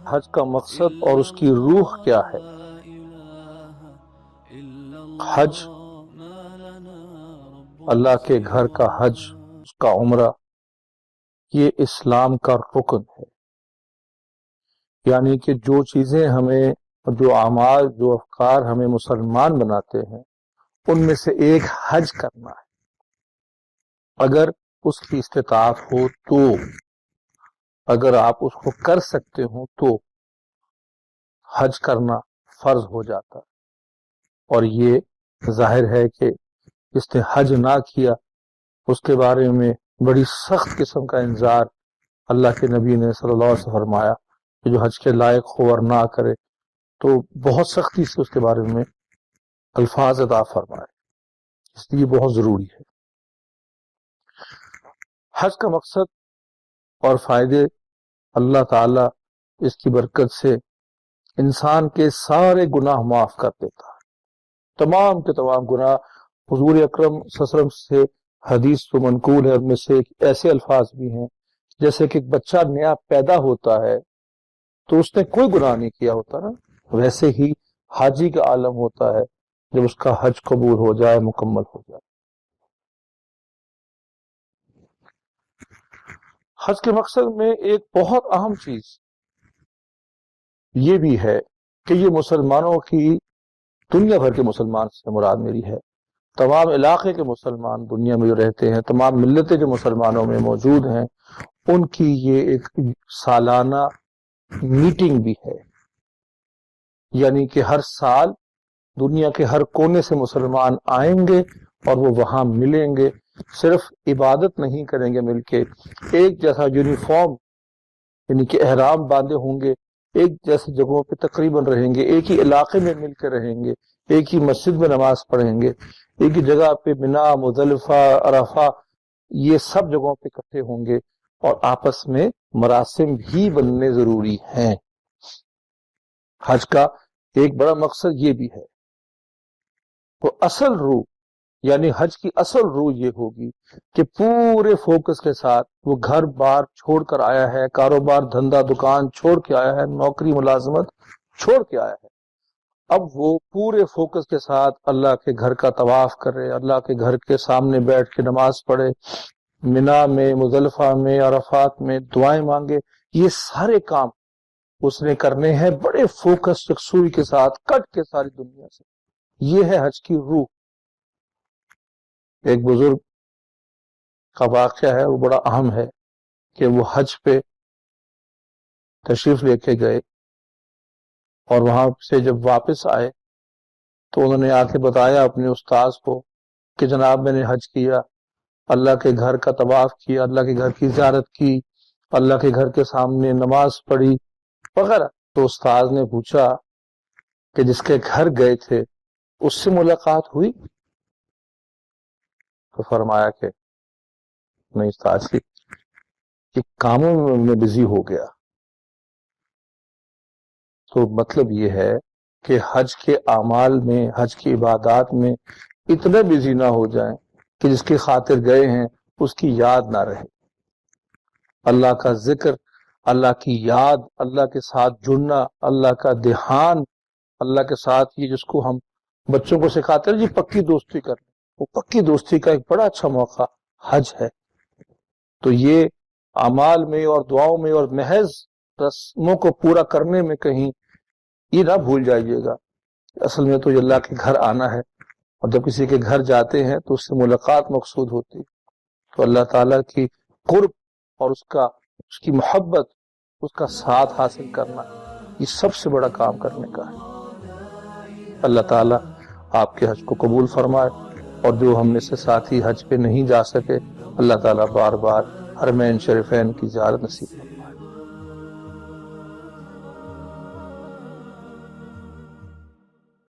حج کا مقصد اور اس کی روح کیا ہے؟ حج اللہ کے گھر کا حج، اس کا عمرہ، یہ اسلام کا رکن ہے۔ یعنی کہ جو چیزیں ہمیں، جو اعمال، جو افکار ہمیں مسلمان بناتے ہیں، ان میں سے ایک حج کرنا ہے۔ اگر اس کی استطاعت ہو تو، اگر آپ اس کو کر سکتے ہو تو حج کرنا فرض ہو جاتا ہے۔ اور یہ ظاہر ہے کہ جس نے حج نہ کیا اس کے بارے میں بڑی سخت قسم کا انذار اللہ کے نبی نے صلی اللہ علیہ وسلم فرمایا کہ جو حج کے لائق ہو اور نہ کرے تو بہت سختی سے اس کے بارے میں الفاظ عطا فرمائے، اس لیے بہت ضروری ہے۔ حج کا مقصد اور فائدے، اللہ تعالی اس کی برکت سے انسان کے سارے گناہ معاف کر دیتا ہے، تمام کے تمام گناہ۔ حضور اکرم صلی اللہ علیہ وسلم سے حدیث تو منقول ہے، ان میں سے ایسے الفاظ بھی ہیں جیسے کہ ایک بچہ نیا پیدا ہوتا ہے تو اس نے کوئی گناہ نہیں کیا ہوتا نا، ویسے ہی حاجی کا عالم ہوتا ہے جب اس کا حج قبول ہو جائے، مکمل ہو جائے۔ حج کے مقصد میں ایک بہت اہم چیز یہ بھی ہے کہ یہ مسلمانوں کی، دنیا بھر کے مسلمان سے مراد میری ہے، تمام علاقے کے مسلمان دنیا میں جو رہتے ہیں، تمام ملتیں جو مسلمانوں میں موجود ہیں، ان کی یہ ایک سالانہ میٹنگ بھی ہے۔ یعنی کہ ہر سال دنیا کے ہر کونے سے مسلمان آئیں گے اور وہ وہاں ملیں گے، صرف عبادت نہیں کریں گے مل کے، ایک جیسا یونیفارم یعنی کہ احرام باندھے ہوں گے، ایک جیسی جگہوں پہ تقریباً رہیں گے، ایک ہی علاقے میں مل کے رہیں گے، ایک ہی مسجد میں نماز پڑھیں گے، ایک ہی جگہ پہ منا، مزدلفہ، عرفہ، یہ سب جگہوں پہ اکٹھے ہوں گے، اور آپس میں مراسم بھی بننے ضروری ہیں۔ حج کا ایک بڑا مقصد یہ بھی ہے۔ تو اصل روح، یعنی حج کی اصل روح یہ ہوگی کہ پورے فوکس کے ساتھ وہ گھر بار چھوڑ کر آیا ہے، کاروبار دھندا دکان چھوڑ کے آیا ہے، نوکری ملازمت چھوڑ کے آیا ہے، اب وہ پورے فوکس کے ساتھ اللہ کے گھر کا طواف کرے، اللہ کے گھر کے سامنے بیٹھ کے نماز پڑھے، منا میں، مزدلفہ میں، عرفات میں دعائیں مانگے۔ یہ سارے کام اس نے کرنے ہیں بڑے فوکس یکسوئی کے ساتھ، کٹ کے ساری دنیا سے۔ یہ ہے حج کی روح۔ ایک بزرگ کا واقعہ ہے، وہ بڑا اہم ہے، کہ وہ حج پہ تشریف لے کے گئے اور وہاں سے جب واپس آئے تو انہوں نے آ کے بتایا اپنے استاذ کو کہ جناب میں نے حج کیا، اللہ کے گھر کا طواف کیا، اللہ کے گھر کی زیارت کی، اللہ کے گھر کے سامنے نماز پڑھی وغیرہ۔ تو استاذ نے پوچھا کہ جس کے گھر گئے تھے اس سے ملاقات ہوئی؟ تو فرمایا کہ نہیں استاذ جی، کہ کاموں میں بزی ہو گیا۔ تو مطلب یہ ہے کہ حج کے اعمال میں، حج کی عبادات میں اتنے بزی نہ ہو جائیں کہ جس کی خاطر گئے ہیں اس کی یاد نہ رہے۔ اللہ کا ذکر، اللہ کی یاد، اللہ کے ساتھ جڑنا، اللہ کا دھیان، اللہ کے ساتھ، یہ جس کو ہم بچوں کو سکھاتے ہیں جی پکی دوستی کرنا، وہ پکی دوستی کا ایک بڑا اچھا موقع حج ہے۔ تو یہ اعمال میں اور دعاؤں میں اور محض رسموں کو پورا کرنے میں کہیں یہ نہ بھول جائیے گا، اصل میں تو یہ اللہ کے گھر آنا ہے، اور جب کسی کے گھر جاتے ہیں تو اس سے ملاقات مقصود ہوتی ہے۔ تو اللہ تعالیٰ کی قرب اور اس کی محبت، اس کا ساتھ حاصل کرنا، یہ سب سے بڑا کام کرنے کا ہے۔ اللہ تعالیٰ آپ کے حج کو قبول فرمائے، اور جو ہم میں سے ساتھی حج پہ نہیں جا سکے، اللہ تعالیٰ بار بار حرمین شریفین کی زیارت نصیب کرے۔